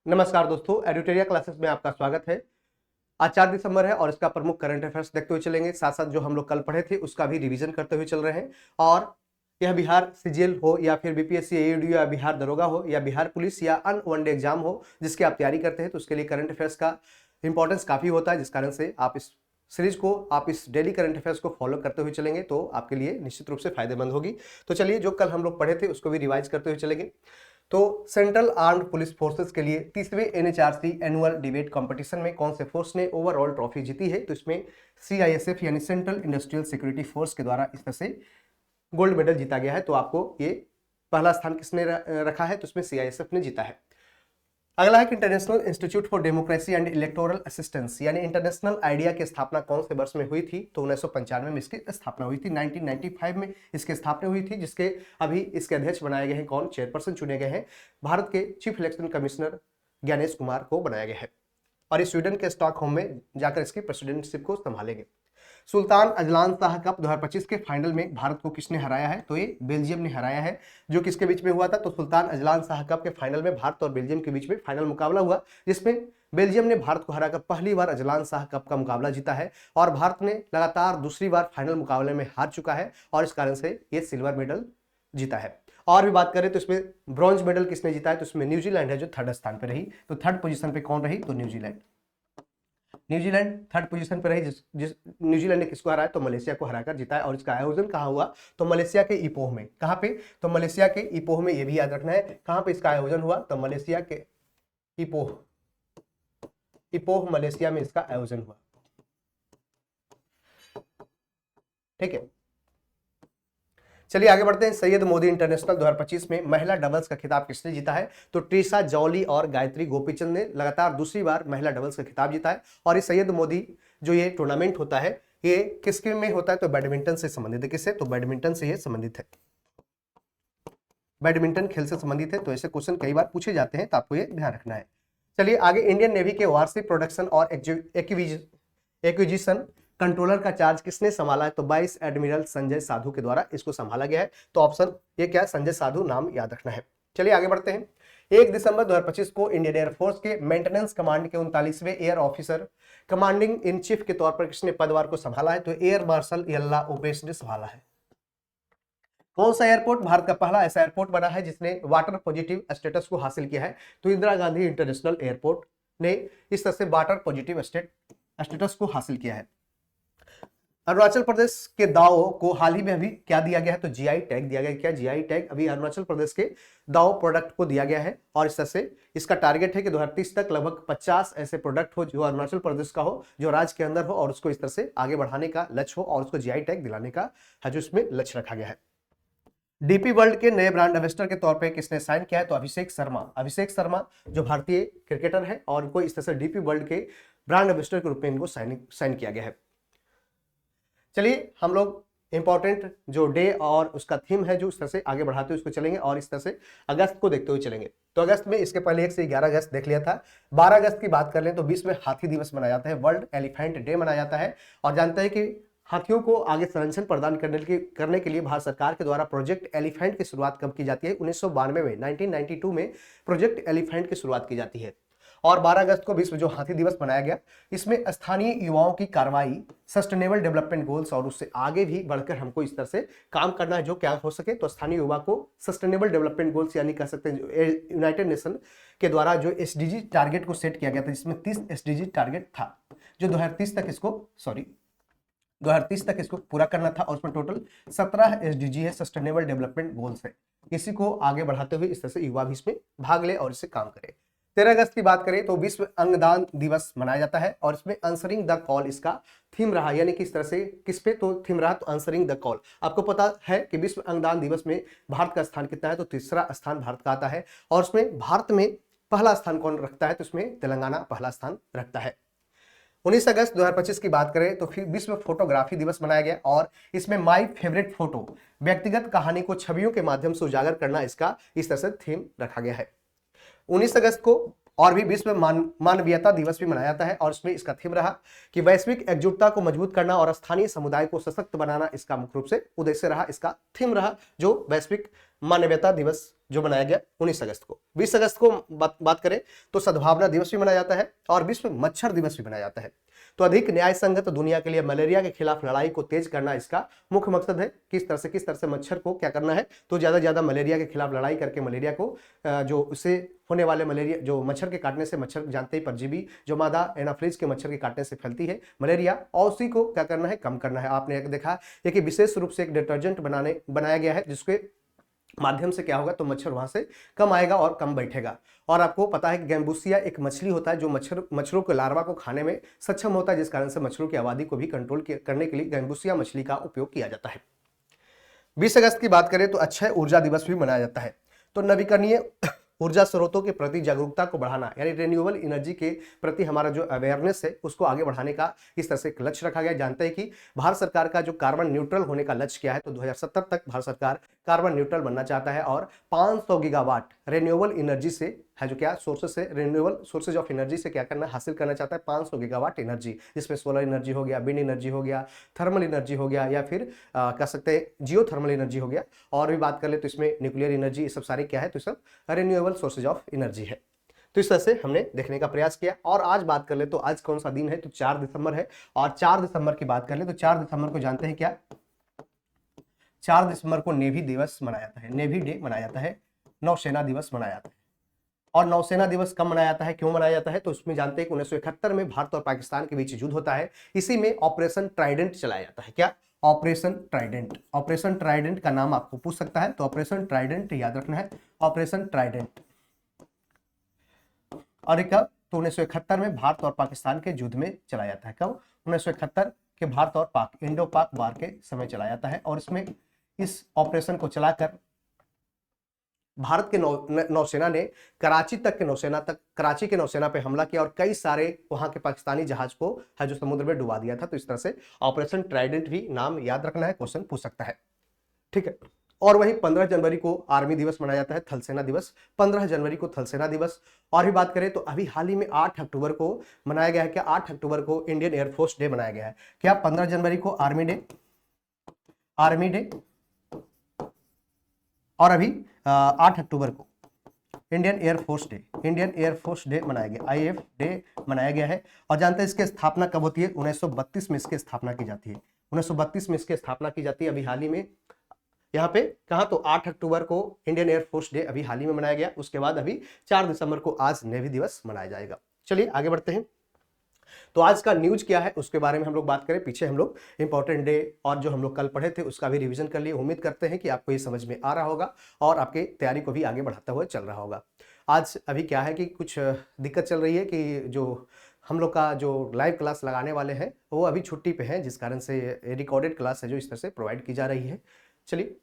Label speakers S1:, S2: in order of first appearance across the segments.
S1: नमस्कार दोस्तों, editorial classes में आपका स्वागत है। आज 4 दिसंबर है और इसका प्रमुख करंट अफेयर्स देखते हुए चलेंगे। साथ साथ जो हम लोग कल पढ़े थे उसका भी रिवीजन करते हुए चल रहे हैं। और यह बिहार सीजीएल हो या फिर बीपीएससी एयरडीओ या बिहार दरोगा हो या बिहार पुलिस या अन्य वनडे एग्जाम हो जिसकी आप तैयारी करते हैं, तो उसके लिए करंट अफेयर्स का इंपॉर्टेंस काफी होता है, जिस कारण से आप इस सीरीज को, आप इस डेली करंट अफेयर्स को फॉलो करते हुए चलेंगे तो आपके लिए निश्चित रूप से फायदेमंद होगी। तो चलिए, जो कल हम लोग पढ़े थे उसको भी रिवाइज करते हुए चलेंगे। तो सेंट्रल आर्म्ड पुलिस फोर्सेस के लिए 30वें एनएचआरसी एनुअल डिबेट कंपटीशन में कौन से फोर्स ने ओवरऑल ट्रॉफी जीती है? तो इसमें सीआईएसएफ यानी सेंट्रल इंडस्ट्रियल सिक्योरिटी फोर्स के द्वारा इस तरह से गोल्ड मेडल जीता गया है। तो आपको ये पहला स्थान किसने रखा है? तो इसमें सीआईएसएफ ने जीता है। अगला है कि international institute for democracy and electoral assistance यानी इंटरनेशनल आइडिया की स्थापना कौन से वर्ष में हुई थी? तो 1995 में इसकी स्थापना हुई थी। 1995 में इसकी स्थापना हुई थी, जिसके अभी इसके अध्यक्ष बनाए गए हैं कौन? चेयरपर्सन चुने गए हैं भारत के chief election commissioner Gyanesh Kumar को बनाया गया है और ये स्वीडन के स्टॉकहोम में जाकर इसकी प्रेसिडेंटशिप को संभालेंगे। सुल्तान अजलान शाह कप 2025 के फाइनल में भारत को किसने हराया है? तो ये बेल्जियम ने हराया है। जो किसके बीच में हुआ था? तो सुल्तान अजलान शाह कप के फाइनल में भारत और बेल्जियम के बीच में फाइनल मुकाबला हुआ, जिसमें बेल्जियम ने भारत को हराकर पहली बार अजलान शाह कप का मुकाबला जीता है और भारत ने लगातार दूसरी बार फाइनल मुकाबले में हार चुका है और इस कारण से ये सिल्वर मेडल जीता है। और भी बात करें तो इसमें ब्रॉन्ज मेडल किसने जीता है? तो इसमें न्यूजीलैंड है जो थर्ड स्थान पर रही। तो थर्ड पोजीशन पे कौन रही? तो न्यूजीलैंड थर्ड पोजीशन पर रही। जिस न्यूजीलैंड ने किसको हराया? तो मलेशिया को हराकर जीता है। और इसका आयोजन कहाँ हुआ? तो मलेशिया के इपोह में। कहाँ पे? तो मलेशिया के इपोह में। ये भी याद रखना है कहाँ पे इसका आयोजन हुआ? तो मलेशिया के इपोह मलेशिया में इसका आयोजन हुआ। ठीक है, चलिए आगे बढ़ते हैं। सैयद मोदी इंटरनेशनल 2025 में महिला डबल्स का खिताब किसने जीता है? तो ट्रिशा जॉली और गायत्री गोपीचंद ने लगातार दूसरी बार महिला डबल्स का खिताब जीता है। और ये सैयद मोदी जो ये टूर्नामेंट होता है, ये किसके में होता है? तो बैडमिंटन से संबंधित है। किससे? तो बैडमिंटन से ये संबंधित है, बैडमिंटन खेल से संबंधित है। तो ऐसे क्वेश्चन कई बार पूछे जाते हैं, तो आपको ये ध्यान रखना है। चलिए आगे, इंडियन नेवी के वार्षिक प्रोडक्शन और एक्विजिशन कंट्रोलर का चार्ज किसने संभाला है? तो वाइस एडमिरल संजय साधु के द्वारा इसको संभाला गया है। तो ऑप्शन ये क्या है? संजय साधु नाम याद रखना है। चलिए आगे बढ़ते हैं। 1 दिसंबर 2025 को इंडियन एयरफोर्स के मेंटेनेंस कमांड के 39वें air officer commanding in chief के तौर पर किसने पदभार को संभाला है? तो एयर मार्शल यल्ला ओपेश ने संभाला है। कौन सा एयरपोर्ट भारत का पहला ऐसा एयरपोर्ट बना है जिसने वाटर पॉजिटिव स्टेटस को हासिल किया है? तो इंदिरा गांधी इंटरनेशनल एयरपोर्ट ने इस तरह से वाटर पॉजिटिव स्टेटस को हासिल किया है। अरुणाचल प्रदेश के दाओ को हाल ही में अभी क्या दिया गया है? तो जीआई टैग दिया गया है। क्या जीआई टैग अभी अरुणाचल प्रदेश के दाओ प्रोडक्ट को दिया गया है और इस तरह से इसका टारगेट है कि 2030 तक लगभग 50 ऐसे प्रोडक्ट हो जो अरुणाचल प्रदेश का हो, जो राज्य के अंदर हो, और उसको इस तरह से आगे बढ़ाने का लक्ष्य हो और उसको जीआई टैग दिलाने का है जो इसमें लक्ष्य रखा गया है। डीपी वर्ल्ड के नए ब्रांड एम्बेसडर के तौर पे किसने साइन किया है? तो अभिषेक शर्मा जो भारतीय क्रिकेटर है और इनको इस तरह से डीपी वर्ल्ड के ब्रांड एम्बेसडर के रूप में इनको साइन किया गया है। चलिए हम लोग इंपॉर्टेंट जो डे और उसका थीम है जो इस तरह से आगे बढ़ाते हुए उसको चलेंगे और इस तरह से अगस्त को देखते हुए चलेंगे। तो अगस्त में इसके पहले 1 से 11 अगस्त देख लिया था। 12 अगस्त की बात कर लें तो विश्व हाथी दिवस मनाया जाता है, वर्ल्ड एलिफेंट डे मनाया जाता है। और जानते हैं कि हाथियों को आगे संरक्षण प्रदान करने के लिए भारत सरकार के द्वारा प्रोजेक्ट एलिफेंट की शुरुआत कब की जाती है? 1992 में, 1992 में प्रोजेक्ट एलिफेंट की शुरुआत की जाती है। और 12 अगस्त को विश्व जो हाथी दिवस मनाया गया, इसमें स्थानीय युवाओं की कार्रवाई, सस्टेनेबल डेवलपमेंट गोल्स और उससे आगे भी बढ़कर हमको इस तरह से काम करना है जो क्या हो सके। तो स्थानीय युवा को सस्टेनेबल डेवलपमेंट गोल्स यानी कह सकते हैं यूनाइटेड नेशन के द्वारा जो एसडीजी टारगेट को सेट किया गया था, जिसमें 30 एसडीजी टारगेट था जो 2030 तक इसको पूरा करना था और उसमें टोटल 17 एसडीजी है, सस्टेनेबल डेवलपमेंट गोल्स है। इसी को आगे बढ़ाते हुए इस तरह से युवा भी इसमें भाग ले और इससे काम करे। 13 अगस्त की बात करें तो विश्व अंगदान दिवस मनाया जाता है और इसमें आंसरिंग द कॉल इसका थीम रहा, यानी कि इस तरह से किस पे तो थीम रहा? तो आंसरिंग द कॉल। आपको पता है कि विश्व अंगदान दिवस में भारत का स्थान कितना है? तो तीसरा स्थान भारत का आता है और उसमें भारत में पहला स्थान कौन रखता है? तो इसमें तेलंगाना पहला स्थान रखता है। 19 अगस्त 2025 की बात करें तो फिर विश्व फोटोग्राफी दिवस मनाया गया और इसमें माय फेवरेट फोटो, व्यक्तिगत कहानी को छवियों के माध्यम से उजागर करना, इसका इस तरह से थीम रखा गया है। 19 अगस्त को और भी विश्व मानवीयता दिवस भी मनाया जाता है और इसमें इसका थीम रहा कि वैश्विक एकजुटता को मजबूत करना और स्थानीय समुदाय को सशक्त बनाना इसका मुख्य रूप से उद्देश्य रहा, इसका थीम रहा जो वैश्विक मानवता दिवस जो मनाया गया 19 अगस्त को। 20 अगस्त को बात करें तो सद्भावना दिवस भी मनाया जाता है और विश्व मच्छर दिवस भी मनाया जाता है। तो अधिक न्याय संगत दुनिया के लिए मलेरिया के खिलाफ लड़ाई को तेज करना इसका मुख्य मकसद है। किस तरह से मच्छर को क्या करना है, तो ज्यादा से ज्यादा मलेरिया के खिलाफ लड़ाई करके मलेरिया को जो उससे होने वाले मलेरिया, जो मच्छर के काटने से, मच्छर जानते ही परजीवी जो मादा एनाफ्लिज के मच्छर के काटने से फैलती है मलेरिया, और उसी को क्या करना है, कम करना है। आपने देखा है कि विशेष रूप से एक डिटर्जेंट बनाया गया है जिसके माध्यम से क्या होगा, तो मच्छर वहां से कम आएगा और कम बैठेगा। और आपको पता है कि गैम्बूसिया एक मछली होता है जो मच्छरों के लार्वा को खाने में सक्षम होता है, जिस कारण से मच्छरों की आबादी को भी कंट्रोल करने के लिए गैम्बूसिया मछली का उपयोग किया जाता है। 20 अगस्त की बात करें तो अक्षय ऊर्जा दिवस भी मनाया जाता है। तो नवीकरणीय ऊर्जा स्रोतों के प्रति जागरूकता को बढ़ाना, यानी रिन्यूएबल एनर्जी के प्रति हमारा जो अवेयरनेस है उसको आगे बढ़ाने का इस तरह से एक लक्ष्य रखा गया। जानते हैं कि भारत सरकार का जो कार्बन न्यूट्रल होने का लक्ष्य क्या है, तो 2070 तक भारत सरकार कार्बन न्यूट्रल बनना चाहता है और 500 गीगावाट रिन्यूएबल एनर्जी से है जो क्या सोर्सेस से, रिन्यूएबल सोर्सेज ऑफ एनर्जी से क्या करना, हासिल करना चाहता है 500 गीगावाट एनर्जी, जिसमें सोलर एनर्जी हो गया, विंड एनर्जी हो गया, थर्मल एनर्जी हो गया, या फिर कह सकते हैं जियो थर्मल एनर्जी हो गया। और भी बात कर ले तो इसमें न्यूक्लियर एनर्जी, ये सब सारे क्या है, तो सब रिन्यूएबल सोर्सेज ऑफ एनर्जी है। तो इस तरह से हमने देखने का प्रयास किया। और आज बात कर ले तो आज कौन सा दिन है, तो 4 दिसंबर है। और 4 दिसंबर की बात कर ले तो 4 दिसंबर को जानते हैं क्या, 4 दिसंबर को नेवी दिवस मनाया जाता है, नेवी डे मनाया जाता है, नौसेना दिवस मनाया जाता है। और नौसेना दिवस कब मनाया जाता है, क्यों मनाया जाता है, तो उसमें जानते हैं कि 1971 में भारत और पाकिस्तान के बीच युद्ध होता है। इसी में ऑपरेशन ट्राइडेंट चलाया जाता है। क्या, ऑपरेशन ट्राइडेंट। ऑपरेशन ट्राइडेंट का नाम आपको पूछ सकता है, तो ऑपरेशन ट्राइडेंट याद रखना है, ऑपरेशन ट्राइडेंट। और कब, तो 1971 में भारत और पाकिस्तान के युद्ध में चलाया जाता है। कब, 1971 के भारत और पाक, इंडो पाक वार के समय चलाया जाता है। और इसमें इस ऑपरेशन को चलाकर भारत के नौसेना ने कराची के नौसेना पे हमला किया और कई सारे वहां के पाकिस्तानी जहाज को है जो समुद्र में डुबा दिया था। तो इस तरह से ऑपरेशन ट्राइडेंट भी नाम याद रखना है, क्वेश्चन पूछ सकता है। ठीक है। और वहीं 15 जनवरी को आर्मी दिवस मनाया जाता है, थल सेना दिवस, 15 जनवरी को थल सेना दिवस। और भी बात करें तो अभी हाल ही में 8 अक्टूबर को मनाया गया है। क्या, 8 अक्टूबर को इंडियन एयरफोर्स डे मनाया गया है। क्या, 15 जनवरी को आर्मी डे, और अभी 8 अक्टूबर को इंडियन एयरफोर्स डे मनाया गया, IAF डे मनाया गया है। और जानते हैं इसकी स्थापना कब होती है, 1932 में इसकी स्थापना की जाती है, 1932 में इसकी स्थापना की जाती है। अभी हाल ही में यहाँ पे कहा, तो 8 अक्टूबर को इंडियन एयरफोर्स डे अभी हाल ही में मनाया गया। उसके बाद अभी 4 दिसंबर को आज नेवी दिवस मनाया जाएगा। चलिए आगे बढ़ते हैं। तो आज का न्यूज क्या है उसके बारे में हम लोग बात करें। पीछे हम लोग इंपॉर्टेंट डे और जो हम लोग कल पढ़े थे उसका भी रिवीजन कर लिए। उम्मीद करते हैं कि आपको ये समझ में आ रहा होगा और आपके तैयारी को भी आगे बढ़ाता हुआ चल रहा होगा। आज अभी क्या है कि कुछ दिक्कत चल रही है कि जो हम लोग का जो लाइव क्लास लगाने वाले हैं वो अभी छुट्टी पे हैं, जिस कारण से रिकॉर्डेड क्लास है जो इस तरह से प्रोवाइड की जा रही है। चलिए,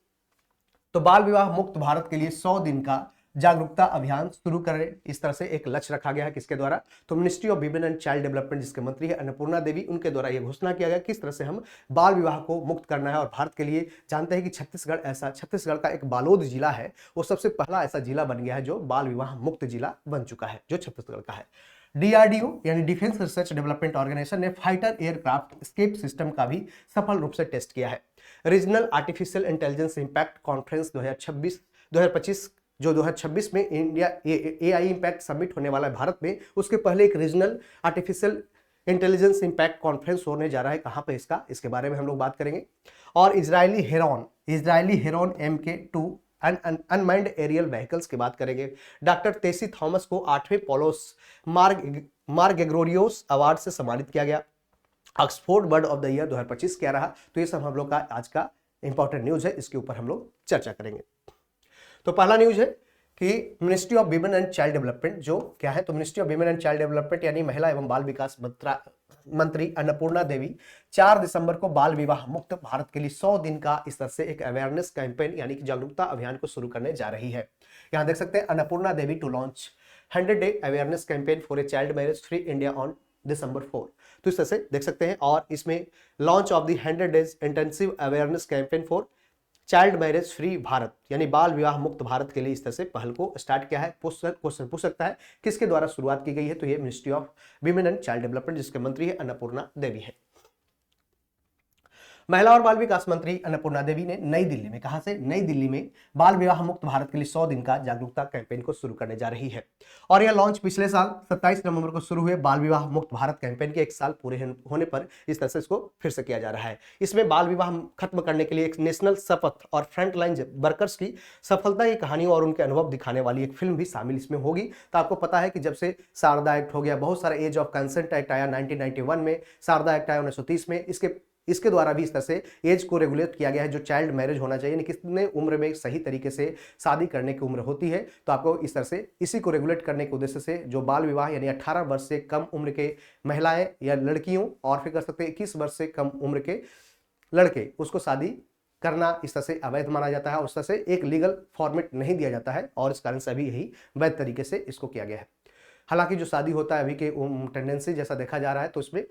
S1: तो बाल विवाह मुक्त भारत के लिए 100 दिन का जागरूकता अभियान शुरू करें, इस तरह से एक लक्ष्य रखा गया है। किसके द्वारा, तो ministry of women and child development, जिसके मंत्री है अन्नपूर्णा देवी, उनके द्वारा यह घोषणा किया गया किस तरह से हम बाल विवाह को मुक्त करना है। और भारत के लिए जानते हैं कि छत्तीसगढ़ का एक बालोद जिला है, वो सबसे पहला ऐसा जिला बन गया है जो बाल विवाह मुक्त जिला बन चुका है, जो छत्तीसगढ़ का है। DRDO यानी डिफेंस रिसर्च डेवलपमेंट ऑर्गेनाइजेशन ने फाइटर एयरक्राफ्ट एस्केप सिस्टम का भी सफल रूप से टेस्ट किया है। Regional artificial intelligence impact conference 2025 जो 2026 में इंडिया AI इंपैक्ट समिट होने वाला है भारत में, उसके पहले एक regional artificial intelligence impact conference होने जा रहा है। कहां पे इसके बारे में हम लोग बात करेंगे। और Israeli Heron MK2 unmanned aerial vehicles की बात करेंगे। डॉक्टर टेसी थॉमस को 8वें पोलोस मार्गेग्रोरियोस अवार्ड से सम्मानित किया गया। Oxford word of the year 2025 क्या रहा। तो ये सब हम लोग का आज का इंपॉर्टेंट न्यूज है, इसके ऊपर हम लोग चर्चा करेंगे। तो पहला न्यूज है कि ministry of women and child development जो क्या है, तो ministry of women and child development यानी महिला एवं बाल विकास मंत्री अन्नपूर्णा देवी 4 दिसंबर को बाल विवाह मुक्त भारत के लिए 100 दिन का इस तरह से एक अवेयरनेस कैंपेन यानी कि जागरूकता अभियान को शुरू करने जा रही है। यहां देख सकते हैं Annapurna Devi to launch 100 day awareness campaign for a child marriage free India on December 4। तो इस तरह से देख सकते हैं। और इसमें launch of the 100 days intensive awareness campaign for child marriage free Bharat यानी बाल विवाह मुक्त भारत के लिए इस तरह से पहल को स्टार्ट किया है। क्वेश्चन पूछ सकता है किसके द्वारा शुरुआत की गई है, तो ये ministry of women and child development जिसके मंत्री है अन्नपूर्णा देवी है। महिला और बाल विकास मंत्री अन्नपूर्णा देवी ने नई दिल्ली में, कहां से, नई दिल्ली में बाल विवाह मुक्त भारत के लिए 100 दिन का जागरूकता कैंपेन को शुरू करने जा रही है। और यह लॉन्च पिछले साल 27 नवंबर को शुरू हुए बाल विवाह मुक्त भारत कैंपेन के 1 साल पूरे होने पर इस तरह से इसको फिर से किया जा रहा है। इसमें बाल विवाह खत्म करने के लिए एक नेशनल शपथ और फ्रंटलाइन वर्कर्स की सफलता की कहानियों और उनके अनुभव दिखाने वाली एक फिल्म भी शामिल इसमें होगी। तो आपको पता है कि जब से शारदा एक्ट हो गया, बहुत सारा एज ऑफ कंसेंट एक्ट आया 1991 में, शारदा एक्ट आया 1930 में, इसके द्वारा भी इस तरह से एज को रेगुलेट किया गया है, जो चाइल्ड मैरिज होना चाहिए, कितने उम्र में सही तरीके से शादी करने की उम्र होती है। तो आपको इस तरह से इसी को रेगुलेट करने के उद्देश्य से जो बाल विवाह यानी 18 वर्ष से कम उम्र के महिलाएं या लड़कियों, और फिर कर सकते हैं 21 वर्ष से कम उम्र के लड़के, उसको शादी करना इस तरह से अवैध माना जाता है और उस तरह से एक लीगल फॉर्मेट नहीं दिया जाता है, और इस कारण से अभी यही वैध तरीके से इसको किया गया है। हालांकि जो शादी होता है अभी के टेंडेंसी जैसा देखा जा रहा है, तो इसमें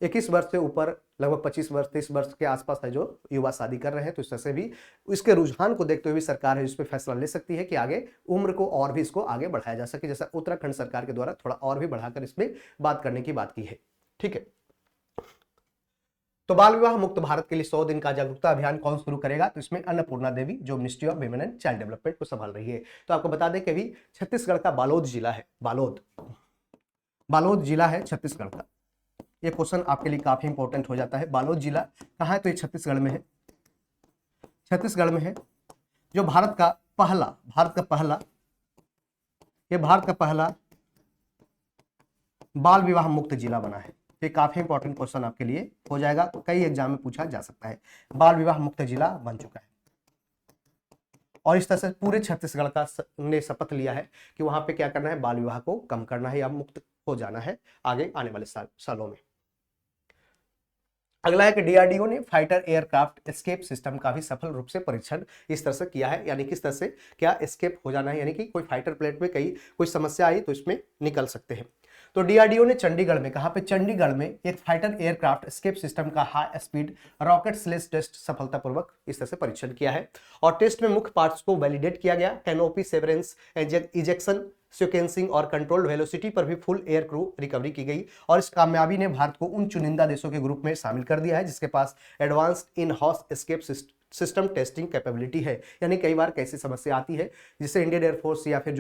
S1: 21 वर्ष से ऊपर लगभग 25 वर्ष 30 वर्ष के आसपास है जो युवा शादी कर रहे हैं। तो इस तरह से भी इसके रुझान को देखते हुए सरकार है इस पर फैसला ले सकती है कि आगे उम्र को और भी इसको आगे बढ़ाया जा सके, जैसा उत्तराखंड सरकार के द्वारा थोड़ा और भी बढ़ाकर इसमें बात करने की बात की है। ठीक है, तो बाल विवाह मुक्त भारत के लिए 100 दिन का जागरूकता अभियान कौन शुरू करेगा? तो इसमें अन्नपूर्णा देवी, जो ministry of women and child development को संभाल रही है। तो आपको बता दें कि अभी छत्तीसगढ़ का बालोद जिला है, बालोद जिला है छत्तीसगढ़ का। ये क्वेश्चन आपके लिए काफी इंपॉर्टेंट हो जाता है। बालोद जिला कहाँ है? तो ये छत्तीसगढ़ में है, छत्तीसगढ़ में है, जो भारत का पहला बाल विवाह मुक्त जिला बना है। ये काफी इंपॉर्टेंट क्वेश्चन आपके लिए हो जाएगा, कई एग्जाम में पूछा जा सकता है। बाल विवाह मुक्त जिला बन चुका है, और इस तरह से पूरे छत्तीसगढ़ का ने शपथ लिया है कि वहां पे क्या करना है, बाल विवाह को कम करना है या मुक्त हो जाना है आगे आने वाले सालों में। अगला है कि डीआरडीओ ने फाइटर एयरक्राफ्ट एस्केप सिस्टम का भी सफल रूप से परीक्षण इस तरह से किया है, यानी किस तरह से क्या एस्केप हो जाना है, यानी कि कोई फाइटर प्लेन में कोई समस्या आई तो इसमें निकल सकते हैं। तो डीआरडीओ ने चंडीगढ़ में, कहां पे, चंडीगढ़ में एक फाइटर एयरक्राफ्ट एस्केप सिस्टम का high speed rocket sled test सफलतापूर्वक इस तरह से परीक्षण किया है, और टेस्ट में मुख्य पार्ट्स को वैलिडेट किया गया। कैनोपी, सेवरेंस, इजेक्शन, सीक्वेंसिंग और कंट्रोल्ड वेलोसिटी पर भी फुल एयर क्रू रिकवरी की गई, और इस कामयाबी ने भारत को उन चुनिंदा देशों के ग्रुप में शामिल कर दिया है जिसके पास advanced in house escape system testing capability है। यानी कई बार कैसी समस्या आती है जिससे इंडियन एयरफोर्स या फिर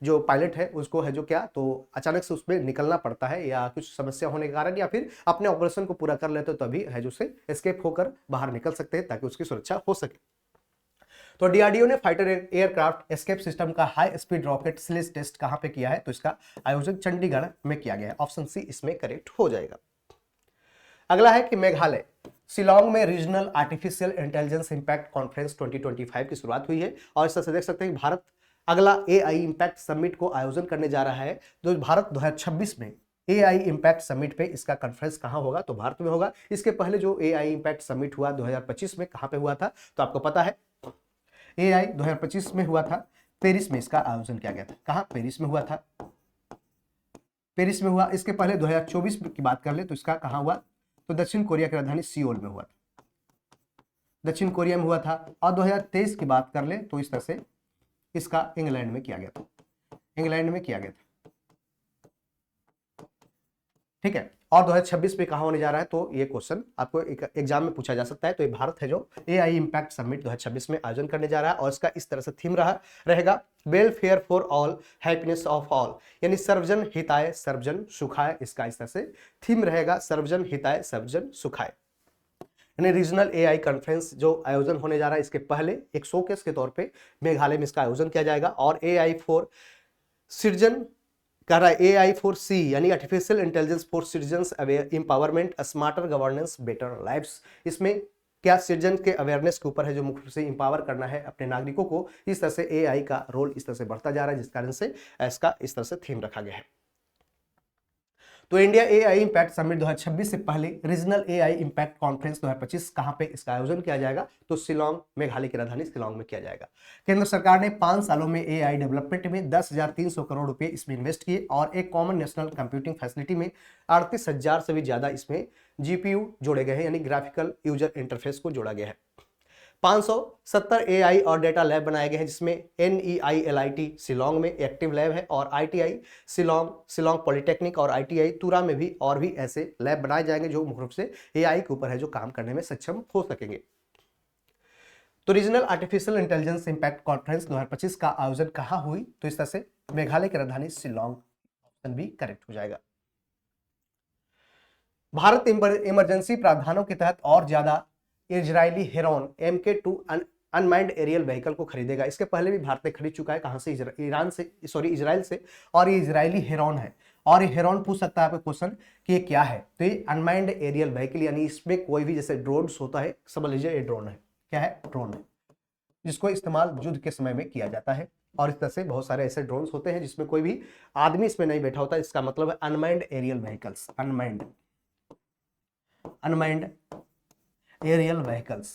S1: जो पायलट है उसको है जो क्या, तो अचानक से उसमें निकलना पड़ता है या कुछ समस्या होने के कारण, या फिर अपने ऑपरेशन को पूरा कर लेते तो तभी है जो से एस्केप होकर बाहर निकल सकते हैं ताकि उसकी सुरक्षा हो सके। तो डीआरडीओ ने फाइटर एयरक्राफ्ट एस्केप सिस्टम का high speed rocket sled test कहां पे किया है? तो इसका आयोजन चंडीगढ़ में किया गया है। ऑप्शन सी इसमें करेक्ट हो जाएगा। अगला है कि मेघालय, शिलोंग में regional artificial intelligence impact conference 2025 की शुरुआत हुई है, और इस तरह से देख सकते हैं कि भारत अगला एआई इंपैक्ट समिट को आयोजन करने जा रहा है। जो भारत 2026 में एआई इंपैक्ट समिट पे इसका कॉन्फ्रेंस कहां होगा? तो भारत में होगा। इसके पहले जो एआई इंपैक्ट समिट हुआ 2025 में, कहां पे हुआ था? तो आपको पता है एआई 2025 में हुआ था, पेरिस में इसका आयोजन किया गया था। कहां? पेरिस में हुआ था, पेरिस में हुआ। इसके पहले 2024 की बात कर ले तो इसका कहां हुआ? तो दक्षिण कोरिया की राजधानी सियोल में हुआ था, दक्षिण कोरिया में हुआ था। और 2023 की बात कर ले तो इस तरह से इसका इंग्लैंड में किया गया था, इंग्लैंड में किया गया था। ठीक है, और 2026 में कहां होने जा रहा है? तो ये क्वेश्चन आपको एग्जाम में पूछा जा सकता है। तो ये भारत है जो एआई इंपैक्ट समिट 2026 में आयोजन करने जा रहा है, और इसका इस तरह से थीम रहेगा welfare for all, happiness of all, यानी सर्वजन हिताय सर्वजन सुखाय। इसका इस तरह से थीम रहेगा, सर्वजन हिताय सर्वजन सुखाय। यानी रीजनल एआई कॉन्फ्रेंस जो आयोजन होने जा रहा है, इसके पहले एक शोकेस के तौर पे मेघालय में इसका आयोजन किया जाएगा। और एआई फॉर सिटीजन कह रहा है, एआई फॉर सी यानी artificial intelligence for citizens empowerment, smarter governance, better lifes. इसमें क्या सिटीजन के अवेयरनेस के ऊपर है, जो मुख्य रूप से इंपावर करना है अपने नागरिकों को। इस तरह से एआई का रोल इस तरह से बढ़ता जा रहा है, जिस कारण से इसका इस तरह से थीम रखा गया है। तो इंडिया एआई इंपैक्ट समिट 2026 से पहले रीजनल एआई इंपैक्ट कॉन्फ्रेंस 2025 कहां पे इसका आयोजन किया जाएगा? तो शिलोंग, मेघालय की राजधानी शिलोंग में किया जाएगा। केंद्र सरकार ने 5 सालों में एआई डेवलपमेंट में 10,300 करोड़ रुपए इसमें इन्वेस्ट किए, और एक कॉमन नेशनल कंप्यूटिंग फैसिलिटी में 38,000 से भी ज्यादा इसमें जीपीयू जोड़े गए हैं, यानी ग्राफिकल यूजर इंटरफेस को जोड़ा गया है। 570 एआई और डेटा लैब बनाए गए हैं, जिसमें NEILIT शिलोंग में एक्टिव लैब है और ITI शिलोंग पॉलिटेक्निक और ITI तुरा में भी और भी ऐसे लैब बनाए जाएंगे जो मुख्य रूप से AI के ऊपर है, जो काम करने में सक्षम हो सकेंगे। तो regional artificial intelligence impact conference 2025 का आयोजन कहां हुई? तो इस तरह से मेघालय की राजधानी शिलोंग, ऑप्शन भी करेक्ट हो जाएगा। भारत इमरजेंसी प्रावधानों के तहत और ज्यादा Israeli Heron MK2 unmanned aerial vehicle को खरीदेगा। इसके पहले भी भारत ने खरीद चुका है, कहां से? इजराइल से। और ये इजरायली हेरोन है। और ये हेरोन पूछ सकता है आपको क्वेश्चन कि ये क्या है, तो ये अनमैन्ड एरियल व्हीकल, यानी इसमें कोई भी जैसे ड्रोन होता है, समझ लीजिए ये ड्रोन है। क्या है? ड्रोन है, जिसको इस्तेमाल युद्ध के समय में किया जाता है। और इस तरह से बहुत सारे ऐसे ड्रोन्स होते हैं जिसमें कोई भी आदमी इसमें नहीं बैठा होता। इसका मतलब है unmanned aerial vehicles, unmanned aerial vehicles.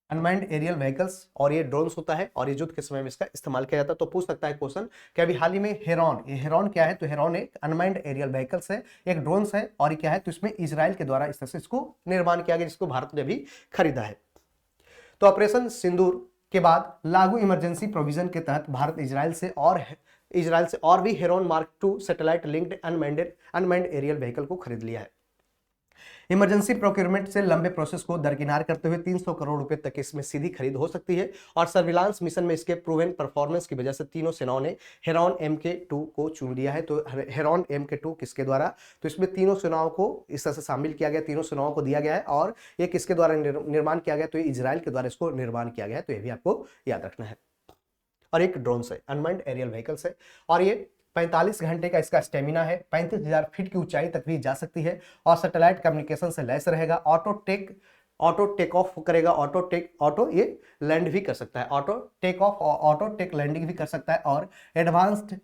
S1: Unmanned aerial vehicles, और ये ड्रोन्स होता है और ये युद्ध के समय में इसका इस्तेमाल किया जाता है। तो पूछ सकता है क्वेश्चन कि अभी हाल ही में हेरॉन, ये हेरॉन क्या है? तो हेरॉन एक अनमैन्ड एरियल व्हीकल्स है, एक ड्रोन्स है, और ये क्या है? तो इसमें इजराइल के द्वारा इस तरह से इसको निर्माण किया गया, जिसको भारत ने भी खरीदा है। तो ऑपरेशन सिंदूर के बाद लागू इमरजेंसी प्रोविजन के तहत भारत इजराइल से और भी Heron mark 2 satellite linked unmanned aerial vehicle को खरीद लिया है। इमरजेंसी प्रोक्योरमेंट से लंबे प्रोसेस को दरकिनार करते हुए 300 करोड़ रुपए तक इसमें सीधी खरीद हो सकती है। और सर्विलांस मिशन में इसके प्रूवन परफॉर्मेंस की वजह से तीनों सेनाओं ने हेरॉन MK2 को चुन लिया है। तो हेरॉन MK2 किसके द्वारा? तो इसमें तीनों सेनाओं को इस तरह से शामिल किया गया, तीनों सेनाओं को दिया गया है। और ये किसके द्वारा निर्माण किया गया? तो ये इजराइल के द्वारा इसको निर्माण किया गया है। तो ये भी आपको याद रखना है। और एक ड्रोन से अनमैन्ड एरियल व्हीकल्स है, और ये 45 घंटे का इसका स्टेमिना है, 35,000 फीट की ऊंचाई तक भी जा सकती है, और सैटेलाइट कम्युनिकेशन से लैस रहेगा। ऑटो टेक ऑफ करेगा, ऑटो ये लैंड भी कर सकता है, ऑटो टेक लैंडिंग भी कर सकता है। और एडवांस्ड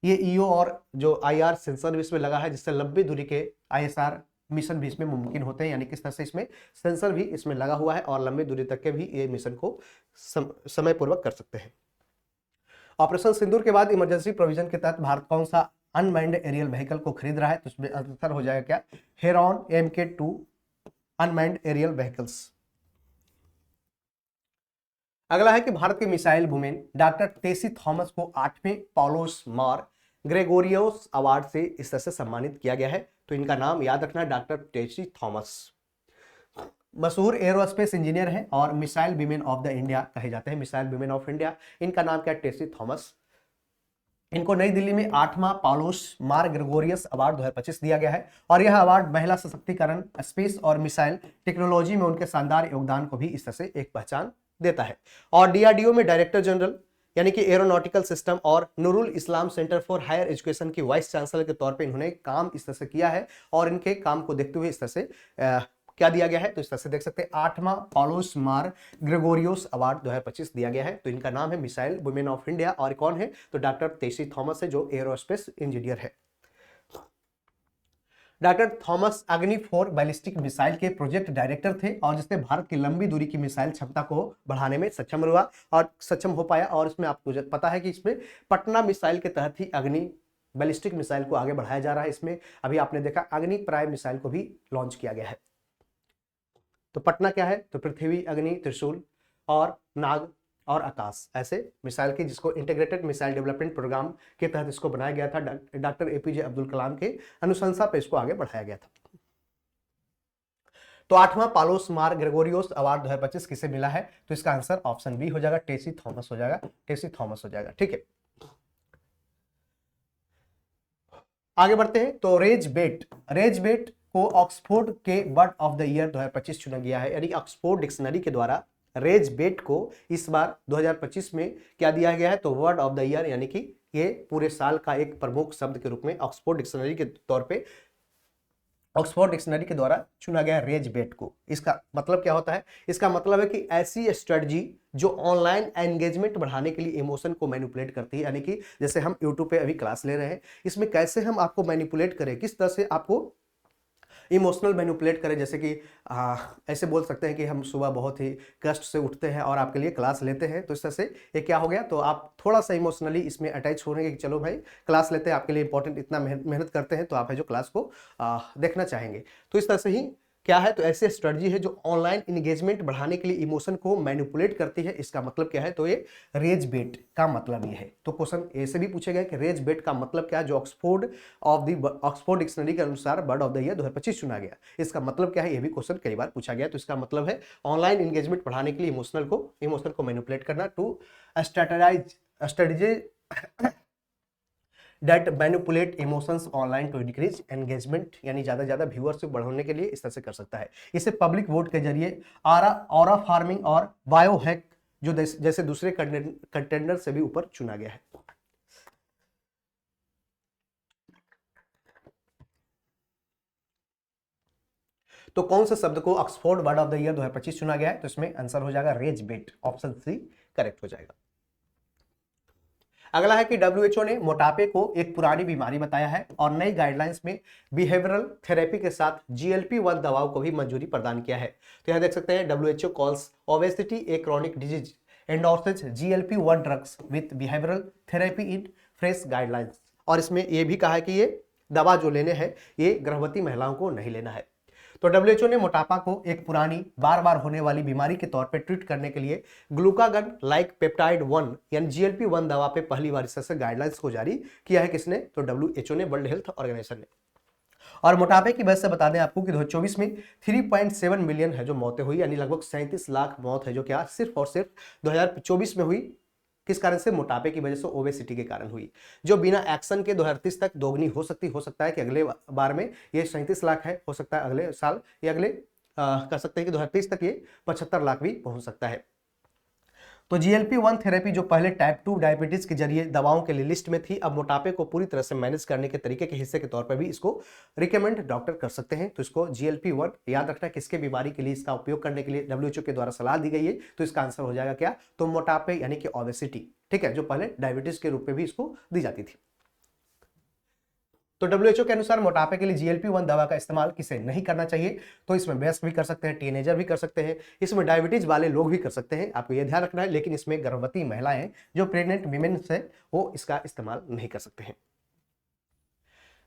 S1: ये EO और जो IR सेंसर भी इसमें लगा है, जिससे लंबी दूरी के ISR मिशन भी इसमें मुमकिन होते हैं। यानी किस तरह से इसमें सेंसर भी इसमें लगा हुआ है और लंबी दूरी तक के भी ये मिशन को समय पूर्वक कर सकते हैं। ऑपरेशन सिंदूर के बाद इमरजेंसी प्रोविजन के तहत भारत कौन सा अनमैन्ड एरियल व्हीकल को खरीद रहा है? तो इसमें आंसर हो जाएगा क्या? Heron MK2 unmanned aerial vehicles. अगला है कि भारत के missile women doctor Tessy Thomas को 8वें पॉलोस मार ग्रेगोरियोस अवार्ड से इस तरह से सम्मानित किया गया है। तो इनका नाम याद रखना, डॉक्टर टेसी थॉमस मशहूर एरोस्पेस इंजीनियर हैं और missile women of the India कहे जाते हैं, मिसाइल विमेन ऑफ इंडिया। इनका नाम क्या? टेसी थॉमस। इनको नई दिल्ली में 8वां पॉलोस मार ग्रेगोरियस अवार्ड 2025 दिया गया है, और यह अवार्ड महिला सशक्तिकरण, स्पेस और मिसाइल टेक्नोलॉजी में उनके शानदार योगदान को भी इस तरह से एक पहचान देता है। और DRDO में डायरेक्टर जनरल यानी कि एरोनॉटिकल सिस्टम और नूरुल इस्लाम सेंटर फॉर हायर एजुकेशन की वाइस चांसलर के तौर पे इन्होंने काम इस तरह से किया है। और इनके काम को देखते हुए इस तरह से क्या दिया गया है? तो इस तरह से देख सकते हैं 8वां पॉलोस मार ग्रेगोरियोस अवार्ड 2025 दिया गया है। तो इनका नाम है मिसाइल वुमेन ऑफ इंडिया, और कौन है? तो डॉक्टर टेसी थॉमस है, जो एरोस्पेस इंजीनियर है। डॉक्टर थॉमस अग्नि 4 बैलिस्टिक मिसाइल के प्रोजेक्ट डायरेक्टर थे, और जिसने भारत की लंबी दूरी की मिसाइल क्षमता को बढ़ाने में सक्षम हो पाया। और इसमें आपको पता है कि इसमें पटना मिसाइल के तहत ही अग्नि बैलिस्टिक मिसाइल को आगे बढ़ाया जा रहा है। इसमें अभी आपने देखा अग्नि प्राइम मिसाइल को भी लॉन्च किया गया है। तो पटना क्या है? तो पृथ्वी, अग्नि, त्रिशूल और नाग और आकाश, ऐसे मिसाइल की, जिसको इंटीग्रेटेड मिसाइल डेवलपमेंट प्रोग्राम के तहत इसको बनाया गया था। डॉक्टर APJ अब्दुल कलाम के अनुशंसा पे इसको आगे बढ़ाया गया था। तो 8वां पॉलोस मार ग्रेगोरियोस अवार्ड 2025 किसे मिला है? तो इसका आंसर ऑप्शन बी हो जाएगा, टेसी थॉमस हो जाएगा, टेसी थॉमस हो जाएगा। ठीक है, आगे बढ़ते हैं। तो रेज बेट को ऑक्सफोर्ड के वर्ड ऑफ द ईयर 2025 चुना गया है। यानी ऑक्सफोर्ड डिक्शनरी के द्वारा रेज बेट को इस बार 2025 में क्या दिया गया है? तो वर्ड ऑफ द ईयर, यानी कि ये पूरे साल का एक प्रमुख शब्द के रूप में ऑक्सफोर्ड डिक्शनरी के तौर पे ऑक्सफोर्ड डिक्शनरी के द्वारा चुना गया रेज बेट को। इसका मतलब क्या होता है? इसका मतलब है कि ऐसी स्ट्रेटजी जो ऑनलाइन एंगेजमेंट बढ़ाने के लिए इमोशन को मैनिपुलेट करती है। यानी कि जैसे हम यूट्यूब पे अभी क्लास ले रहे हैं, इसमें कैसे हम आपको मैनिपुलेट करें, किस तरह से आपको इमोशनल मैनिपुलेट करे, जैसे कि ऐसे बोल सकते हैं कि हम सुबह बहुत ही कष्ट से उठते हैं और आपके लिए क्लास लेते हैं, तो इस तरह से ये क्या हो गया, तो आप थोड़ा सा इमोशनली इसमें अटैच हो रहे हैं कि चलो भाई क्लास लेते हैं, आपके लिए इंपॉर्टेंट, इतना मेहनत करते हैं, तो आप है जो क्लास को देखना चाहेंगे। तो इस तरह से ही क्या है, तो ऐसे स्ट्रेटजी है जो ऑनलाइन इंगेजमेंट बढ़ाने के लिए इमोशन को मैनिपुलेट करती है। इसका मतलब क्या है, तो ये रेज बेट का मतलब ये है। तो क्वेश्चन ऐसे भी पूछे गए कि रेज बेट का मतलब क्या है, जो ऑक्सफोर्ड डिक्शनरी के अनुसार वर्ड ऑफ द ईयर 2025 चुना गया, इसका मतलब क्या है, ये भी क्वेश्चन कई बार पूछा गया। तो इसका मतलब है ऑनलाइन इंगेजमेंट बढ़ाने के लिए इमोशनल को मैनिपुलेट करना, two strategy that manipulate emotions online to increase engagement, यानी ज्यादा व्यूअरशिप बढ़ाने के लिए इस तरह से कर सकता है। इसे पब्लिक वोट के जरिए ऑरा फार्मिंग और बायोहैक जो जैसे दूसरे कंटेंडर से भी ऊपर चुना गया है। तो कौन से शब्द को Oxford word of the year 2025 चुना गया है, तो इसमें आंसर हो जाएगा रेज बेट, ऑप्शन सी करेक्ट हो जाएगा। अगला है कि डब्ल्यूएचओ ने मोटापे को एक पुरानी बीमारी बताया है और नई गाइडलाइंस में बिहेवियरल थेरेपी के साथ GLP-1 दवाओं को भी मंजूरी प्रदान किया है। तो यहां देख सकते हैं WHO calls obesity a chronic disease, endorses GLP-1 drugs with behavioural therapy in fresh guidelines. और इसमें यह भी कहा है कि ये दवा जो लेने हैं ये गर्भवती महिलाओं को नहीं लेना है। तो डब्ल्यूएचओ ने मोटापा को एक पुरानी बार बार होने वाली बीमारी के तौर पर ट्रीट करने के लिए ग्लूकागन लाइक पेप्टाइड 1 यानी GLP-1 दवा पे पहली बार इस तरह से गाइडलाइंस को जारी किया है। किसने, तो डब्ल्यूएचओ ने, वर्ल्ड हेल्थ ऑर्गेनाइजेशन ने। और मोटापे की वजह से बता दें आपको कि 2024 में 3.7 मिलियन है जो मौतें हुई, यानी लगभग 37 लाख मौत है जो क्या सिर्फ और सिर्फ 2024 में हुई। किस कारण से, मोटापे की वजह से, ओबेसिटी के कारण हुई, जो बिना एक्शन के 2038 तक दोगुनी हो सकता है कि अगले बार में ये 37 लाख है, हो सकता है अगले साल या अगले कह सकते हैं कि 2030 तक ये 75 लाख भी पहुंच सकता है। तो GLP-1 थेरेपी जो पहले टाइप 2 डायबिटीज के जरिए दवाओं के लिए लिस्ट में थी, अब मोटापे को पूरी तरह से मैनेज करने के तरीके के हिस्से के तौर पर भी इसको रिकमेंड डॉक्टर कर सकते हैं। तो इसको GLP-1 याद रखना, किसके बीमारी के लिए इसका उपयोग करने के लिए डब्ल्यूएचओ के द्वारा सलाह दी गई है। तो इसका आंसर हो जाएगा क्या, तो मोटापे यानी कि ओबेसिटी, ठीक है, जो पहले डायबिटीज के रूप में भी इसको दी जाती थी। तो डब्ल्यूएचओ के अनुसार मोटापे के लिए GLP-1 दवा का इस्तेमाल किसे नहीं करना चाहिए, तो इसमें वयस्क भी कर सकते हैं, टीनेजर भी कर सकते हैं, इसमें डायबिटीज वाले लोग भी कर सकते हैं, आपको यह ध्यान रखना है। लेकिन इसमें गर्भवती महिलाएं जो प्रेग्नेंट वीमेन्स है वो इसका इस्तेमाल नहीं कर सकते हैं।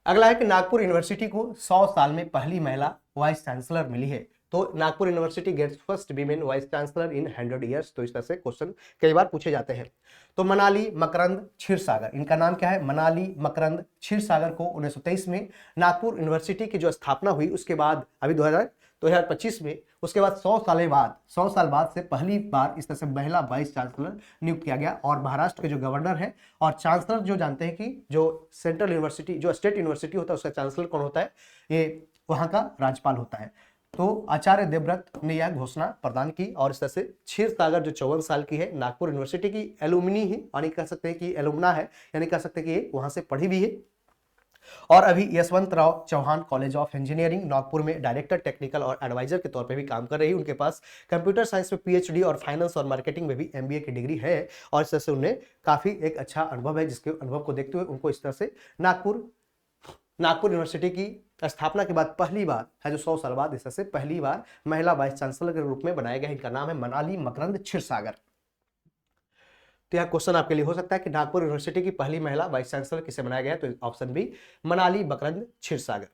S1: अगला है कि नागपुर यूनिवर्सिटी को 100 साल में पहली महिला वाइस चांसलर मिली है। तो Nagpur university gets first women vice chancellor in 100 years. तो इस तरह से क्वेश्चन कई बार पूछे जाते हैं। तो मनाली मकरंद क्षीरसागर, इनका नाम क्या है, मनाली मकरंद क्षीरसागर को 1923 में नागपुर यूनिवर्सिटी की जो स्थापना हुई उसके बाद अभी 2025 में, उसके बाद 100 साल बाद से पहली बार इस तरह से महिला वाइस चांसलर नियुक्त किया गया। और महाराष्ट्र के जो गवर्नर है और चांसलर, जो जानते हैं कि जो सेंट्रल यूनिवर्सिटी, जो स्टेट यूनिवर्सिटी होता है उसका चांसलर कौन होता है, ये वहां का राज्यपाल होता है। तो आचार्य देवव्रत ने यह घोषणा प्रदान की। और इस तरह से क्षीरसागर जो 54 साल की है, नागपुर यूनिवर्सिटी की एलुमनी है, यानी कह सकते हैं कि एलुमना है, यानी कह सकते हैं कि ये वहां से पढ़ी भी है। और अभी Yashwantrao Chavan college of engineering Nagpur में डायरेक्टर टेक्निकल और एडवाइजर के तौर पे भी काम कर रही है। उनके पास कंप्यूटर साइंस में PhD और फाइनेंस और मार्केटिंग में भी MBA की डिग्री है। और इस तरह से उन्हें काफी एक अच्छा अनुभव है, जिसके अनुभव को देखते हुए उनको इस तरह से नागपुर यूनिवर्सिटी की स्थापना के बाद पहली बार है जो 100 साल बाद इस तरह से पहली बार महिला वाइस चांसलर के रूप में बनाया गया। इनका नाम है मनाली मकरंद क्षीरसागर। तो यह क्वेश्चन आपके लिए हो सकता है कि नागपुर यूनिवर्सिटी की पहली महिला वाइस चांसलर किसे बनाया गया, तो ऑप्शन बी मनाली मकरंद क्षीरसागर।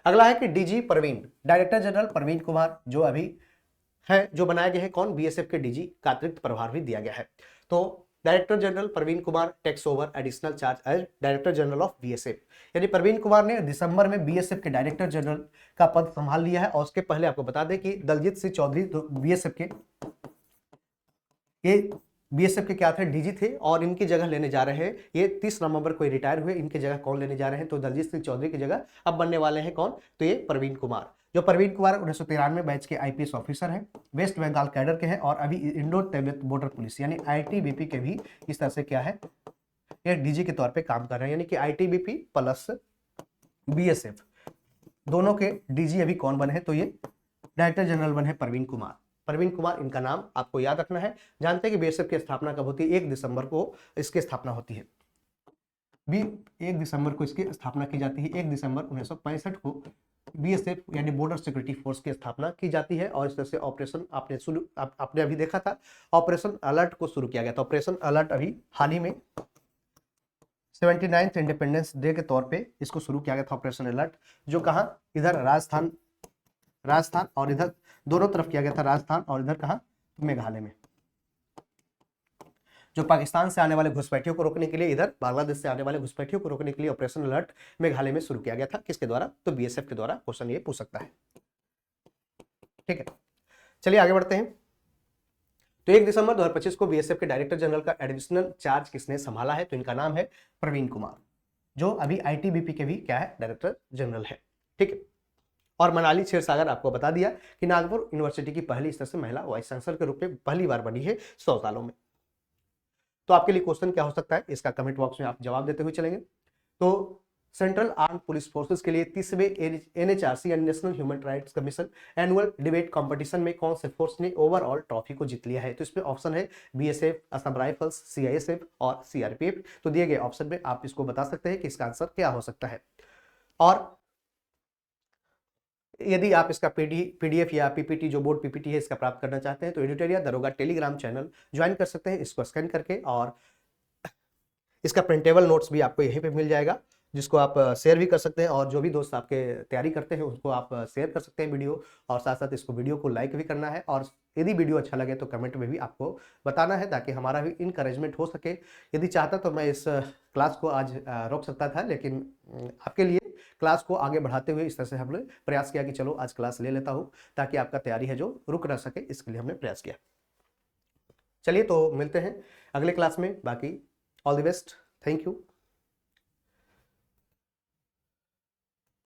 S1: अगला है कि DG Parveen, director general Parveen Kumar जो अभी है, जो बनाया गया है कौन, BSF के DG का अतिरिक्त प्रभार भी दिया गया है। तो director general Parveen Kumar takes over additional charge as director general of BSF, यानी परवीन कुमार ने दिसंबर में BSF के डायरेक्टर जनरल का पद संभाल लिया है। और उसके पहले आपको बता दें कि दलजीत सिंह चौधरी BSF के क्या थे, DG थे, और इनकी जगह लेने जा रहे हैं, ये 30 नवंबर को रिटायर हुए। इनकी जगह कौन लेने जा रहे हैं, तो दलजीत सिंह चौधरी की जगह अब बनने वाले हैं कौन, तो ये परवीन कुमार। जो परवीन कुमार 1993 बैच के IPS ऑफिसर हैं, वेस्ट बंगाल कैडर के हैं, और अभी इंडो तिब्बत बॉर्डर पुलिस यानी ITBP के भी इस तरह से क्या है, ये DG के तौर पे काम कर रहे हैं, यानी कि ITBP प्लस BSF दोनों के DG अभी कौन बने हैं, तो ये डायरेक्टर जनरल बने हैं परवीन कुमार। परवीन कुमार इनका नाम आपको याद रखना है। जानते हैं कि BSF की स्थापना कब होती है, 1 दिसंबर को इसकी स्थापना होती है। भी 1 दिसंबर को इसकी स्थापना की जाती है। 1 दिसंबर 1965 को बीएसएफ यानी बॉर्डर सिक्योरिटी फोर्स की स्थापना की जाती है और इस तरह से ऑपरेशन आपने अभी देखा था, ऑपरेशन अलर्ट को शुरू किया गया था। ऑपरेशन अलर्ट अभी हाल ही में 79th इंडिपेंडेंस डे के तौर पे इसको शुरू किया गया था, ऑपरेशन अलर्ट, जो कहा इधर राजस्थान और इधर दोनों तरफ किया गया था, राजस्थान और इधर कहा मेघालय में। जो पाकिस्तान से आने वाले घुसपैठियों को रोकने के लिए, इधर बांग्लादेश से आने वाले घुसपैठियों को रोकने के लिए ऑपरेशन अलर्ट मेघालय में शुरू किया गया था। किसके द्वारा? तो बीएसएफ के द्वारा। क्वेश्चन ये पूछ सकता है, ठीक है। चलिए आगे बढ़ते हैं। तो 1 दिसंबर 2025 को बीएसएफ के डायरेक्टर जनरल का एडिशनल चार्ज किसने संभाला है? तो इनका नाम है प्रवीण कुमार, जो अभी आईटीबीपी के भी क्या है? डायरेक्टर जनरल है, ठीक है। और मनाली क्षीरसागर आपको बता दिया कि नागपुर यूनिवर्सिटी की पहली इस तरह से महिला वाइस चांसलर के रूप में पहली बार बनी है 100 सालों में। तो आपके लिए क्वेश्चन क्या हो सकता है, इसका कमेंट बॉक्स में आप जवाब देते हुए चलेंगे। तो सेंट्रल आर्म पुलिस फोर्सेस के लिए 30वें एनएचआरसी यानी national human rights commission annual debate competition में कौन से फोर्स ने ओवरऑल ट्रॉफी को जीत लिया है? तो इसमें ऑप्शन है बीएसएफ, असम राइफल्स, सीआईएसएफ और सीआरपीएफ। तो दिए गए ऑप्शन में आप इसको बता सकते हैं कि इसका आंसर क्या हो सकता है। और यदि आप इसका पीडीएफ या पीपीटी, जो बोर्ड पीपीटी है, इसका प्राप्त करना चाहते हैं तो एडिटोरियल दरोगा टेलीग्राम चैनल ज्वाइन कर सकते हैं, इसको स्कैन करके। और इसका प्रिंटेबल नोट्स भी आपको यहीं पे मिल जाएगा, जिसको आप शेयर भी कर सकते हैं, और जो भी दोस्त आपके तैयारी करते हैं उसको आप शेयर कर सकते हैं वीडियो, और साथ साथ इसको वीडियो को लाइक भी करना है। और यदि वीडियो अच्छा लगे तो कमेंट में भी आपको बताना है, ताकि हमारा भी इनकरेजमेंट हो सके। यदि चाहता तो मैं इस क्लास को आज रोक सकता था, लेकिन आपके लिए क्लास को आगे बढ़ाते हुए इस तरह से हमने प्रयास किया कि चलो आज क्लास ले लेता हूँ, ताकि आपका तैयारी है जो रुक ना सके, इसके लिए हमने प्रयास किया। चलिए तो मिलते हैं अगले क्लास में। बाकी all the best, thank you.